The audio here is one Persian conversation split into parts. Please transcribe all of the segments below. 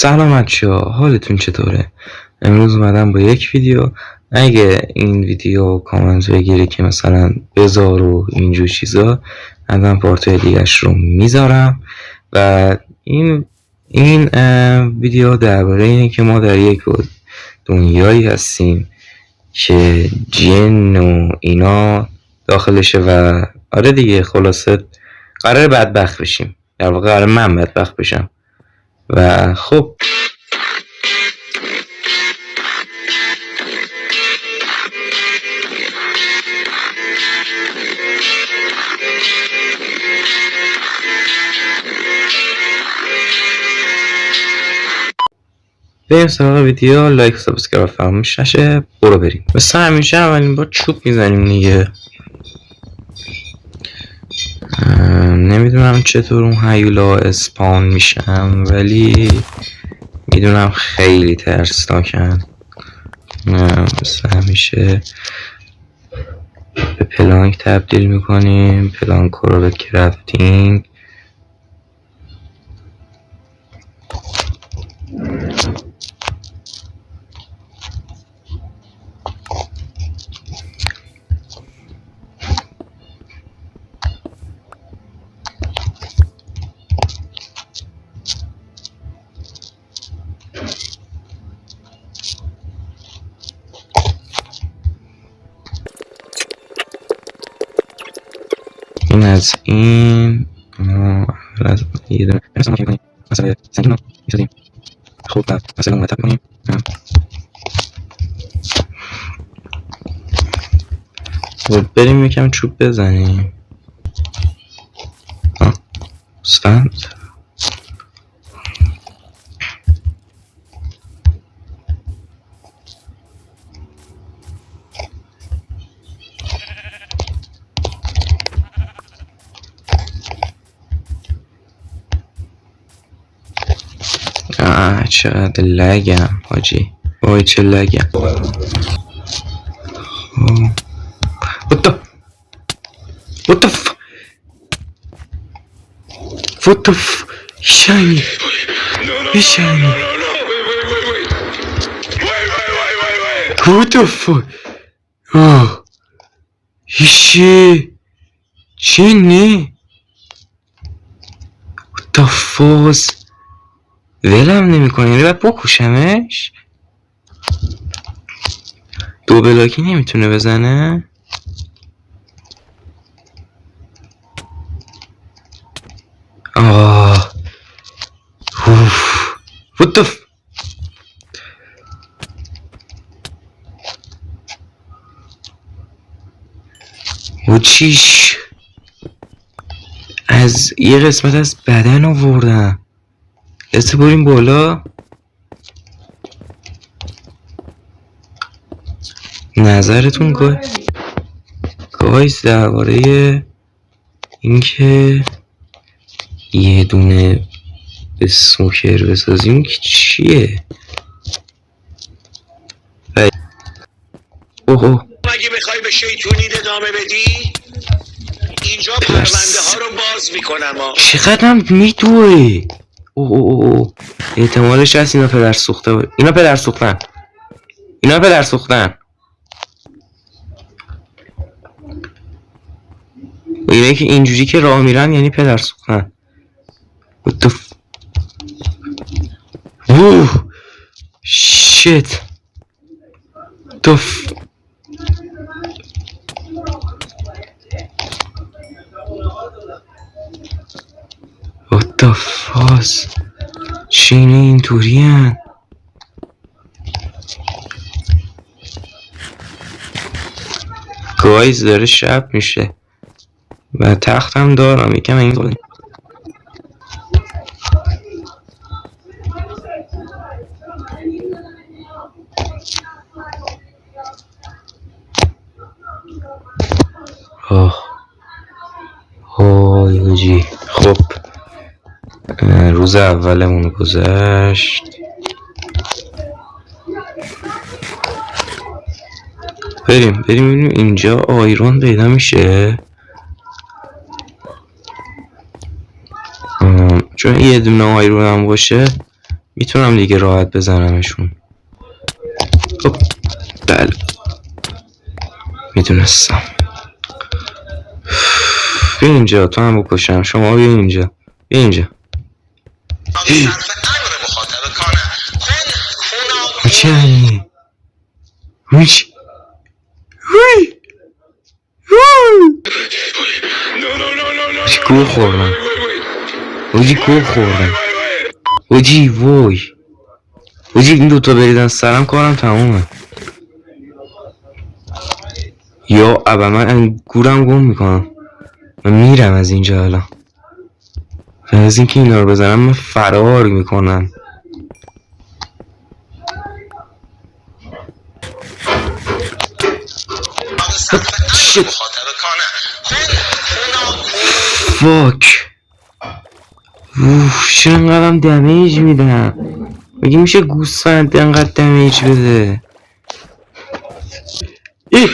سلام بچه‌ها، حالتون چطوره؟ امروز اومدم با یک ویدیو. اگه این ویدیو کامنت بگیره که مثلا بذار و اینجور چیزا، من پارتای دیگرش رو میذارم. و این ویدیو درباره اینه که ما در یک دنیایی هستیم که جن و اینا داخلشه و آره دیگه، خلاصه قرار بدبخت بشیم. در واقع قرار من بدبخت بشم. و خب بریم سراغ ویدیو. لایک و سابسکرایب فراموش نشه. برو بریم. مثل همیشه اولین بار چوب میزنیم دیگه. نمیدونم چطور اون هیولا اسپان میشم، ولی میدونم خیلی ترسناکن. مثل همیشه به پلانک تبدیل میکنیم. پلانک رو به کرافتینگ. این از این از یه دونه مثلا ما کنیم مثلا سنگین رو میسازیم. خب مثلا مرتب کنیم. بریم یکم چوب بزنیم. استند چقدر لگم حاجی. وای چه لگم. What the f... Shiny. Shiny. What the fuck? Oh. Shit. چینی؟ What the fuck? ولم نمی کنی. یعنی باید بکشمش؟ دو بلاکی نمیتونه بزنه؟ آه. What the f... و چیش از یه قسمت از بدن آوردم. دست بریم بالا. نظرتون گایز درباره اینکه یه دونه اسموکر بسازیم که چیه؟ اوه اگه بخوای به شیطونید ادامه بدی اینجا پرونده ها رو باز میکنم. چقدرم میدوه. اوه احتمالش هست اینا پدر سوخته. اینا پدر سوختن. اینه که اینجوری که راه میرن یعنی پدر سوختن. What the f... اوه shit. The f... What the fuck. چینه اینطوری هن؟ گایز داره شب میشه و تختم دارم. یکم این کنیم. حاجی خب روز اولمون گذشت. بریم ببینیم اینجا آیرون پیدا میشه. چون یه دونه آیرون هم باشه میتونم دیگه راحت بزنمشون. خب بله میدونستم. بیا اینجا، تو هم بکشم. شما بیا اینجا، بیا اینجا. چی؟ هوش هوی گوه خوردم. اوجی گوه خوردم. اوجی وای. اوجی این دوتا بریدن سرم کارم تمومه. یا ابا من گورم گم میکنم. من میرم از اینجا الان. از اینکه اینا رو بزنم من فرار میکنم. فاک. چرا اینقدرم دمیج میدم؟ مگه میشه گوسفند اینقدر دمیج بده؟ ای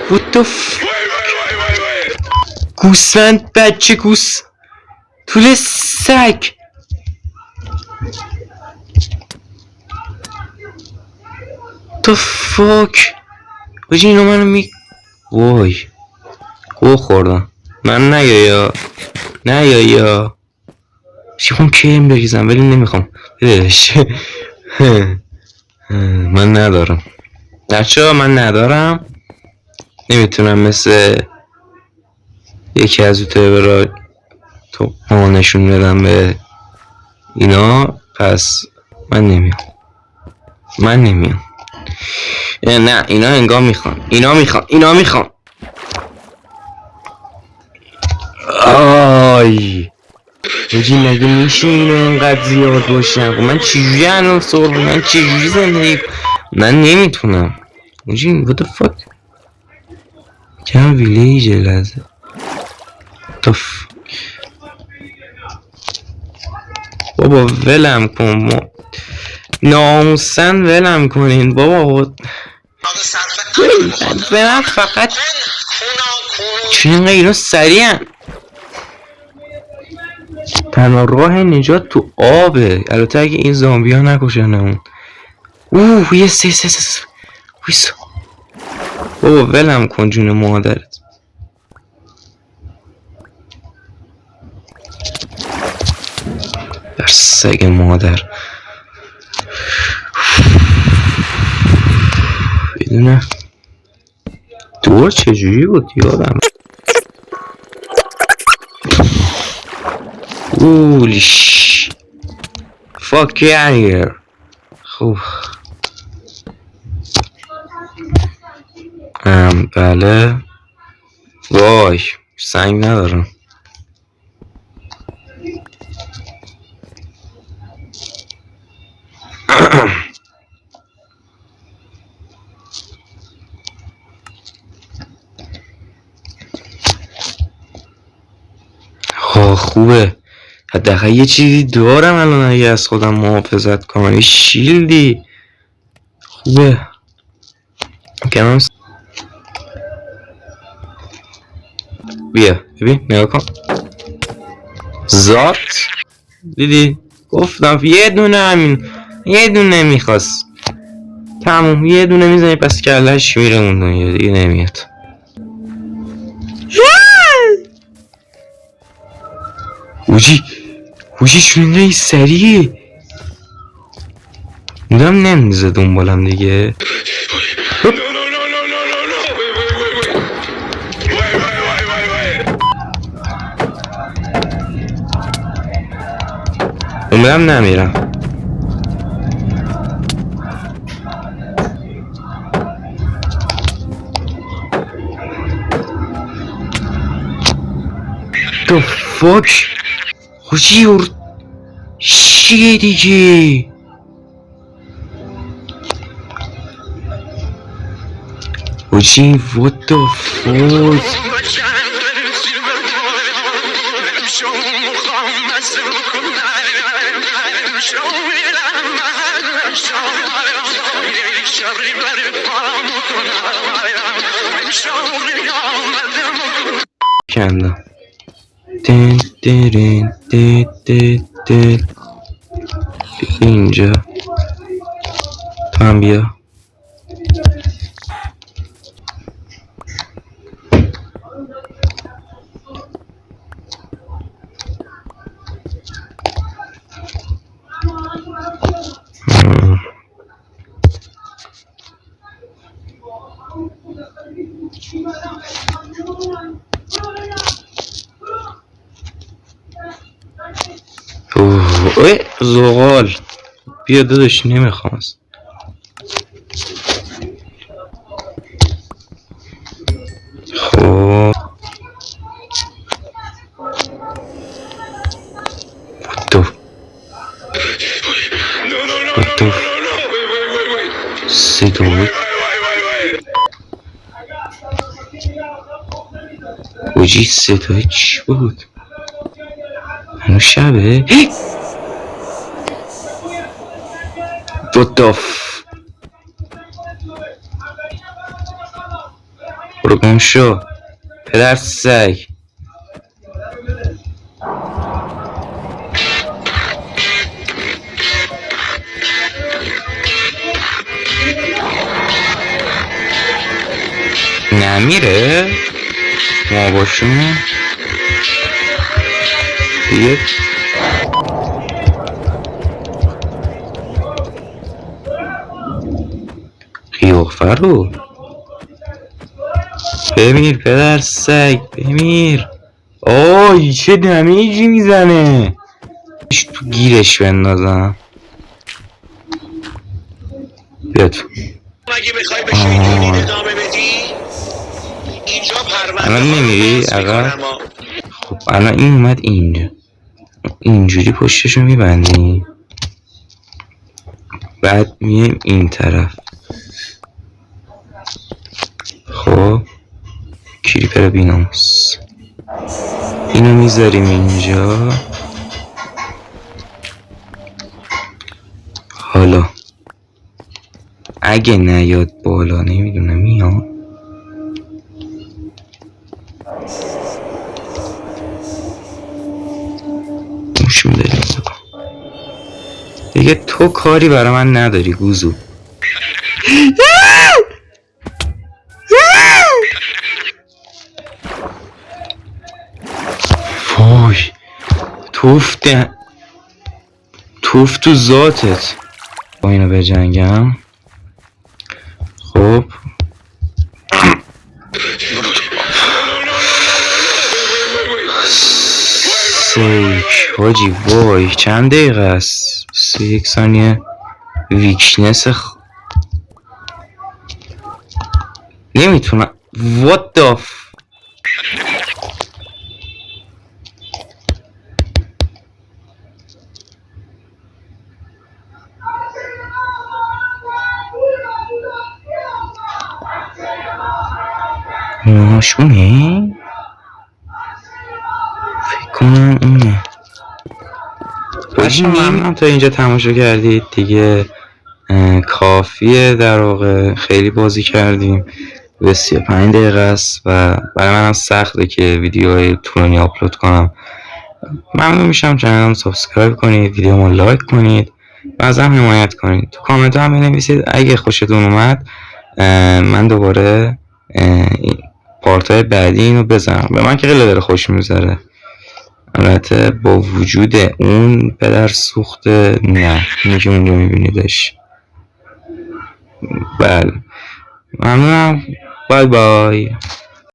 What the گوسفند بچه گوس طول سگ. The fuck بچه اینو منو وای گوه خوردم. من نیا شیخون کم بریزم ولی نمیخوام بدهش. من ندارم بچه ها، من ندارم. نمیتونم مثل یکی از یوتیوبرها تو نشون بدم به اینا. پس من نمیام. نه اینا انگار میخوان. اینا میخوان. آی بجی مگه میشه اینو اینقدر زیاد باشم؟ من چجوری الان سرخ؟ من چجوری زندگی؟ من نمیتونم. بجی what the fuck کم ویلیج لازه. بابا ولم کن. ناموسن ولم کنین بابا. به من فقط چون اینقدر اینا سریعن. تنها راه نجات تو آبه. البته اگه این زامبی ها نکشنمون. یه ویسا بابا ولم کن جون مادرت. در سگ مادر. بدونه دور چجوری بود یادم. اولیش fuck out here. خوب بله. وای سنگ ندارم. خوبه حداقل یه چیزی دارم الان اگه از خودم محافظت کنم. یه شیلدی خوبه. کنم بیا ببین نگاه کن. ذات دیدی گفتم یه دونه همین یه دونه میخواست تموم. یه دونه میزنی پس کلش میره اون دنیا دیگه نمیاد. اوجی چون اینقدر سریعه میدم نمیزه دنبالم دیگه. امیدم نمیرم. The fuck خوشی چیه دیگه؟ خوشی what the fuck کندم. دن درن دن دن دن. اینجا تو هم بیا. اوه زغال بیا داداش نمیخوام. خب تو صدای اوجی صدای چی بود؟ هنو شبه؟ دوتاف برو گم شو پدر سگ. نمیره ما باشون دیگه. قیافه رو بمیر پدر سگ بمیر. آی چه دمیجی میزنه. تو گیرش بندازم. بیا تو. اگه میخوای به شیطونی ادامه بدی اینجا الان پرونده نمیری عقب. خب الان این اومد اینجا اینجوری پشتشو میبندیم بعد میایم این طرف. خب کریپر بیناموس اینو میذاریم اینجا. حالا اگه نیاد بالا نمیدونم میاد. موش میداریم دیگه. تو کاری برای من نداری گوزو. وای توف تو ذاتت. با اینو بجنگم. خب سیک حاجی وای چند دقیقه است؟ 31 ثانیه ویکنس نمیتونم. what the ناشونه؟ فکر کنم اونه. باشی ممنون تا اینجا تماشا کردید دیگه. کافیه در واقع. خیلی بازی کردیم. 35 دقیقه است و برای من هم سخته که ویدیوهای طولانی آپلود کنم. ممنون میشم چنلم سابسکرایب کنید، ویدیومو لایک کنید و از هم حمایت کنید. تو کامنت هم بنویسید اگه خوشتون اومد من دوباره پارتای بعدی اینو بزنم. به من که خیلی داره خوش میذاره. البته با وجود اون پدر سوخت نه اینی که اونجا میبینیدش. بله ممنونم. بای بای.